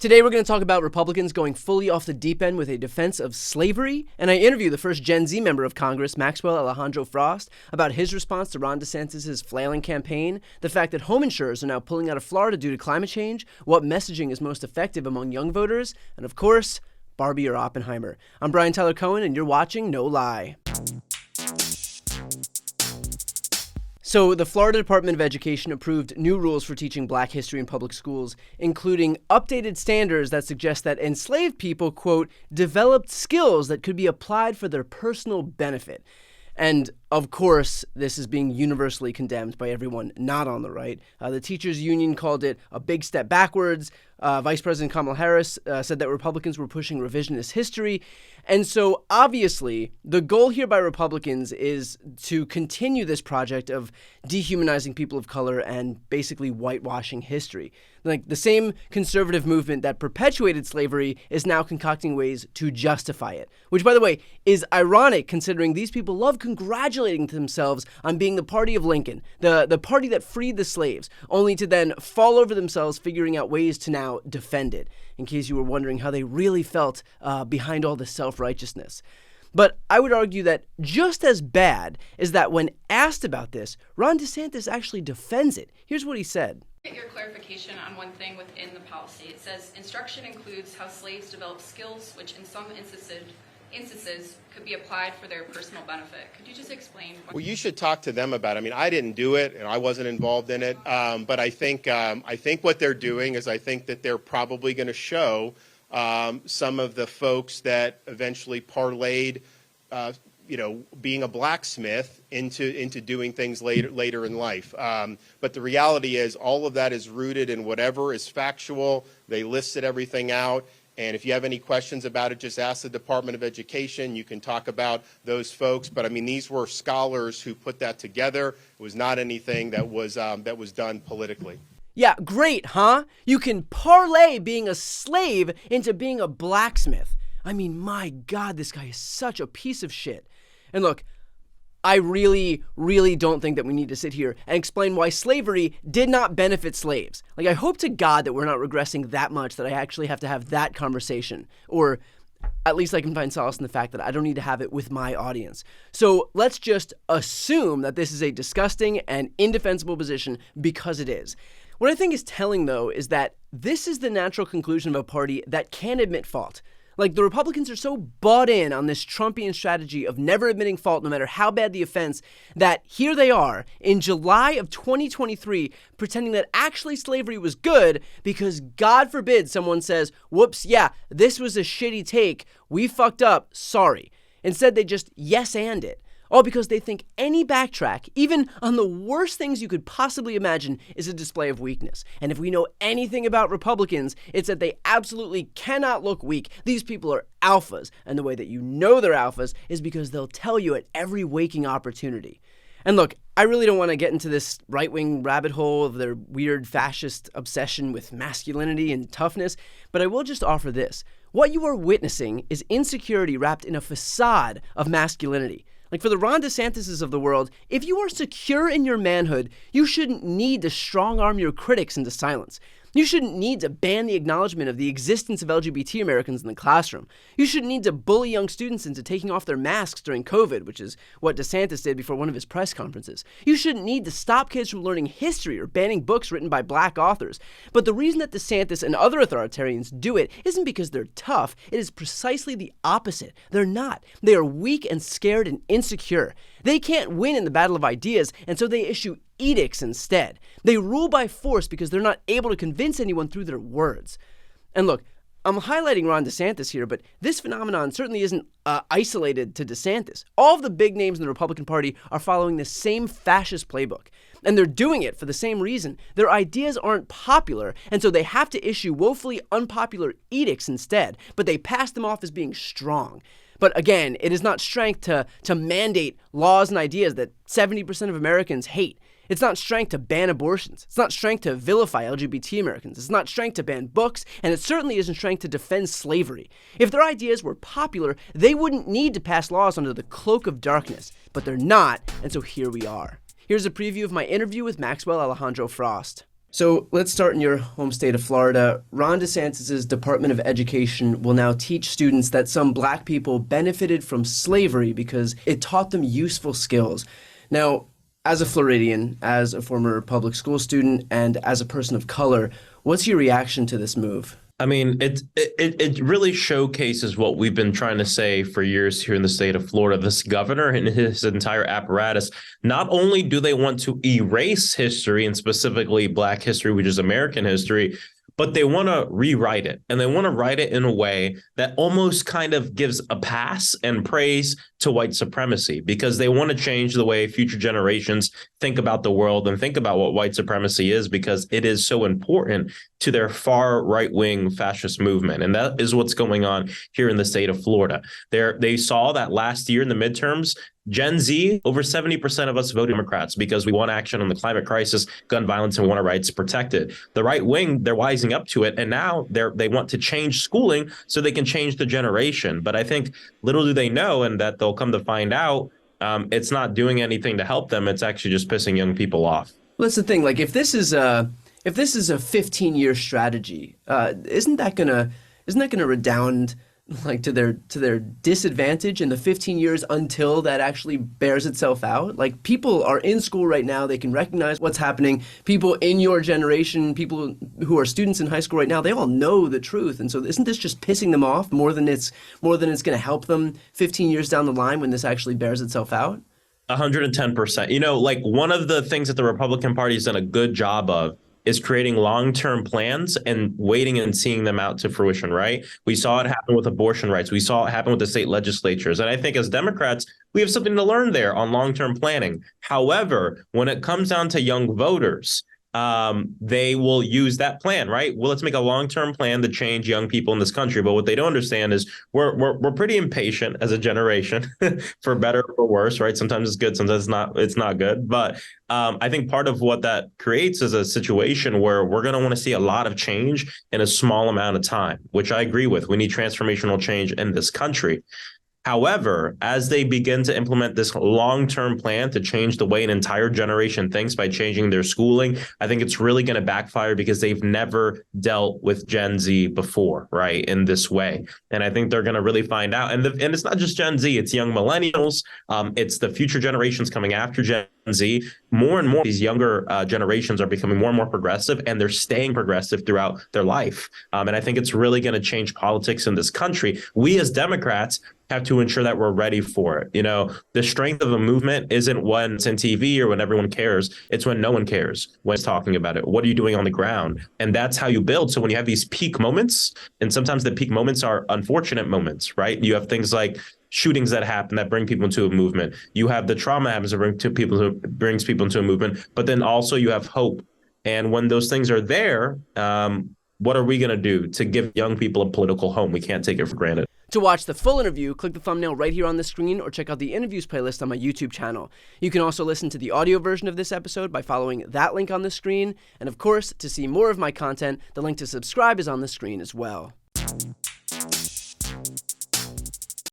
Today we're going to talk about Republicans going fully off the deep end with a defense of slavery, and I interview the first Gen Z member of Congress, Maxwell Alejandro Frost, about his response to Ron DeSantis' flailing campaign, the fact that home insurers are now pulling out of Florida due to climate change, what messaging is most effective among young voters, and of course, Barbie or Oppenheimer. I'm Brian Tyler Cohen, and you're watching No Lie. So the Florida Department of Education approved new rules for teaching Black history in public schools, including updated standards that suggest that enslaved people, quote, developed skills that could be applied for their personal benefit. And of course, this is being universally condemned by everyone not on the right. The teachers union called it a big step backwards. Vice President Kamala Harris said that Republicans were pushing revisionist history. And so obviously, the goal here by Republicans is to continue this project of dehumanizing people of color and basically whitewashing history. Like the same conservative movement that perpetuated slavery is now concocting ways to justify it, which, by the way, is ironic considering these people love congratulating themselves on being the party of Lincoln, the party that freed the slaves, only to then fall over themselves figuring out ways to now defend it, in case you were wondering how they really felt behind all this self-righteousness. But I would argue that just as bad is that when asked about this, Ron DeSantis actually defends it. Here's what he said. Get your clarification on one thing within the policy. It says instruction includes how slaves develop skills which in some instances could be applied for their personal benefit. Could you just explain? Well, you should talk to them about it. I mean, I didn't do it and I wasn't involved in it. But I think what they're doing is I think that they're probably going to show some of the folks that eventually parlayed being a blacksmith into doing things later in life. But the reality is all of that is rooted in whatever is factual. They listed everything out. And if you have any questions about it, just ask the Department of Education. You can talk about those folks. But I mean, these were scholars who put that together. It was not anything that was done politically. Yeah, great, huh? You can parlay being a slave into being a blacksmith. I mean, my God, this guy is such a piece of shit. And look, I really, really don't think that we need to sit here and explain why slavery did not benefit slaves. Like, I hope to God that we're not regressing that much that I actually have to have that conversation. Or at least I can find solace in the fact that I don't need to have it with my audience. So let's just assume that this is a disgusting and indefensible position because it is. What I think is telling, though, is that this is the natural conclusion of a party that can admit fault. Like, the Republicans are so bought in on this Trumpian strategy of never admitting fault no matter how bad the offense that here they are in July of 2023 pretending that actually slavery was good because God forbid someone says, whoops, yeah, this was a shitty take. We fucked up. Sorry. Instead, they just yes-and it. All because they think any backtrack, even on the worst things you could possibly imagine, is a display of weakness. And if we know anything about Republicans, it's that they absolutely cannot look weak. These people are alphas, and the way that you know they're alphas is because they'll tell you at every waking opportunity. And look, I really don't want to get into this right-wing rabbit hole of their weird fascist obsession with masculinity and toughness, but I will just offer this. What you are witnessing is insecurity wrapped in a facade of masculinity. Like, for the Ron DeSantises of the world, if you are secure in your manhood, you shouldn't need to strong-arm your critics into silence. You shouldn't need to ban the acknowledgement of the existence of LGBT Americans in the classroom. You shouldn't need to bully young students into taking off their masks during COVID, which is what DeSantis did before one of his press conferences. You shouldn't need to stop kids from learning history or banning books written by Black authors. But the reason that DeSantis and other authoritarians do it isn't because they're tough. It is precisely the opposite. They're not. They are weak and scared and insecure. They can't win in the battle of ideas, and so they issue edicts instead. They rule by force because they're not able to convince anyone through their words. And look, I'm highlighting Ron DeSantis here, but this phenomenon certainly isn't isolated to DeSantis. All of the big names in the Republican Party are following the same fascist playbook. And they're doing it for the same reason. Their ideas aren't popular, and so they have to issue woefully unpopular edicts instead, but they pass them off as being strong. But again, it is not strength to mandate laws and ideas that 70% of Americans hate. It's not strength to ban abortions. It's not strength to vilify LGBT Americans. It's not strength to ban books, and it certainly isn't strength to defend slavery. If their ideas were popular, they wouldn't need to pass laws under the cloak of darkness. But they're not, and so here we are. Here's a preview of my interview with Maxwell Alejandro Frost. So let's start in your home state of Florida. Ron DeSantis' Department of Education will now teach students that some black people benefited from slavery because it taught them useful skills. Now, as a Floridian, as a former public school student, and as a person of color, what's your reaction to this move? I mean, it really showcases what we've been trying to say for years here in the state of Florida. This governor and his entire apparatus, not only do they want to erase history, and specifically Black history, which is American history, but they want to rewrite it. And they want to write it in a way that almost kind of gives a pass and praise to white supremacy, because they want to change the way future generations think about the world and think about what white supremacy is, because it is so important to their far right-wing fascist movement. And that is what's going on here in the state of Florida. They saw that last year in the midterms, Gen Z, over 70% of us voted Democrats because we want action on the climate crisis, gun violence, and want our rights protected. The right wing, they're wising up to it, and now they want to change schooling so they can change the generation. But I think little do they know, and that they'll come to find out, it's not doing anything to help them. It's actually just pissing young people off. Well, that's the thing. Like, if this is a 15-year strategy, isn't that gonna redound like to their disadvantage in the 15 years until that actually bears itself out? Like, people are in school right now, they can recognize what's happening. People in your generation, people who are students in high school right now, they all know the truth. And so isn't this just pissing them off more than it's going to help them 15 years down the line when this actually bears itself out? 110%. You know, like, one of the things that the Republican Party has done a good job of is creating long-term plans and waiting and seeing them out to fruition, right? We saw it happen with abortion rights. We saw it happen with the state legislatures. And I think as Democrats, we have something to learn there on long-term planning. However, when it comes down to young voters, they will use that plan, right? Well, let's make a long-term plan to change young people in this country. But what they don't understand is we're pretty impatient as a generation, for better or for worse, right? Sometimes it's good, sometimes it's not good. But I think part of what that creates is a situation where we're going to want to see a lot of change in a small amount of time, which I agree with. We need transformational change in this country. However, as they begin to implement this long-term plan to change the way an entire generation thinks by changing their schooling, I think it's really going to backfire, because they've never dealt with Gen Z before, right, in this way. And I think they're going to really find out. And it's not just Gen Z, it's young millennials. It's the future generations coming after Gen Z. More and more, these younger generations are becoming more and more progressive, and they're staying progressive throughout their life. And I think it's really going to change politics in this country. We as Democrats have to ensure that we're ready for it. You know, the strength of a movement isn't when it's in TV or when everyone cares. It's when no one cares, when it's talking about it. What are you doing on the ground? And that's how you build. So when you have these peak moments, and sometimes the peak moments are unfortunate moments, right? You have things like shootings that happen that bring people into a movement. You have the trauma happens that brings people into a movement, but then also you have hope. And when those things are there, what are we going to do to give young people a political home? We can't take it for granted. To watch the full interview, click the thumbnail right here on the screen, or check out the interviews playlist on my YouTube channel. You can also listen to the audio version of this episode by following that link on the screen. And of course, to see more of my content, the link to subscribe is on the screen as well.